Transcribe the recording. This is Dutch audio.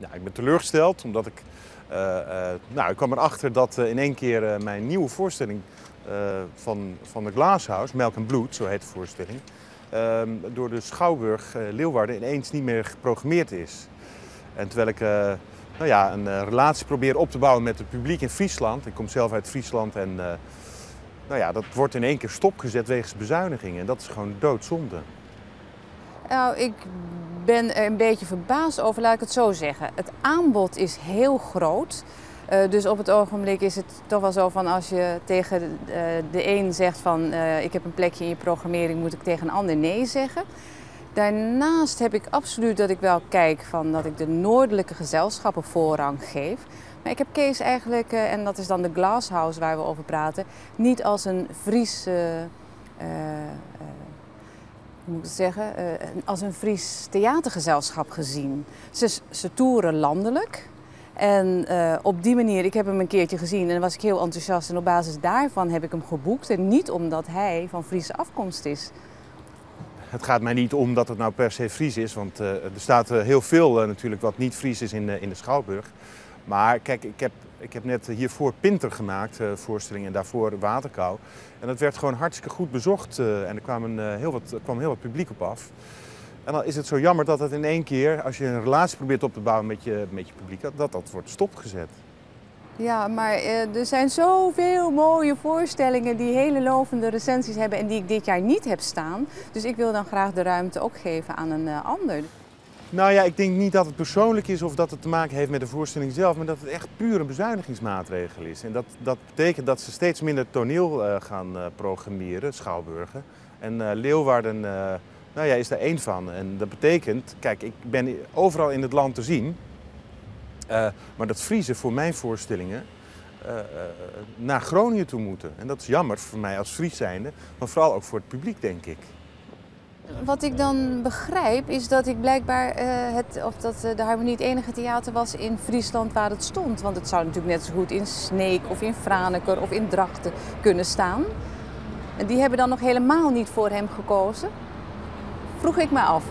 Ja, ik ben teleurgesteld omdat ik kwam erachter dat in één keer mijn nieuwe voorstelling van de Glasshouse, Melk en Bloed, zo heet de voorstelling, door de Schouwburg Leeuwarden ineens niet meer geprogrammeerd is. En terwijl ik een relatie probeer op te bouwen met het publiek in Friesland, ik kom zelf uit Friesland en dat wordt in één keer stopgezet wegens bezuinigingen en dat is gewoon doodzonde. Nou, ik ben er een beetje verbaasd over, laat ik het zo zeggen. Het aanbod is heel groot. Dus op het ogenblik is het toch wel zo van als je tegen de een zegt van ik heb een plekje in je programmering, moet ik tegen een ander nee zeggen. Daarnaast heb ik absoluut dat ik wel kijk van dat ik de noordelijke gezelschappen voorrang geef. Maar ik heb Kees eigenlijk, en dat is dan de Glasshouse waar we over praten, niet als een Fries, hoe moet ik het zeggen, als een Fries theatergezelschap gezien. Ze toeren landelijk. En op die manier, ik heb hem een keertje gezien en dan was ik heel enthousiast. En op basis daarvan heb ik hem geboekt. En niet omdat hij van Friese afkomst is. Het gaat mij niet om dat het nou per se Fries is, want er staat heel veel natuurlijk wat niet Fries is in de Schouwburg. Maar kijk, ik heb net hiervoor Pinter gemaakt, voorstelling, en daarvoor Waterkou. En dat werd gewoon hartstikke goed bezocht en er kwam heel wat publiek op af. En dan is het zo jammer dat het in één keer, als je een relatie probeert op te bouwen met je publiek, dat wordt stopgezet. Ja, maar er zijn zoveel mooie voorstellingen die hele lovende recensies hebben en die ik dit jaar niet heb staan. Dus ik wil dan graag de ruimte ook geven aan een ander. Nou ja, ik denk niet dat het persoonlijk is of dat het te maken heeft met de voorstelling zelf, maar dat het echt puur een bezuinigingsmaatregel is. En dat betekent dat ze steeds minder toneel gaan programmeren, Schouwburgen. En Leeuwarden is daar één van. En dat betekent, kijk, ik ben overal in het land te zien, maar dat Friese voor mijn voorstellingen naar Groningen toe moeten. En dat is jammer voor mij als Fries zijnde, maar vooral ook voor het publiek, denk ik. Wat ik dan begrijp is dat ik blijkbaar de Harmonie het enige theater was in Friesland waar het stond. Want het zou natuurlijk net zo goed in Sneek of in Franeker of in Drachten kunnen staan. En die hebben dan nog helemaal niet voor hem gekozen. Vroeg ik me af.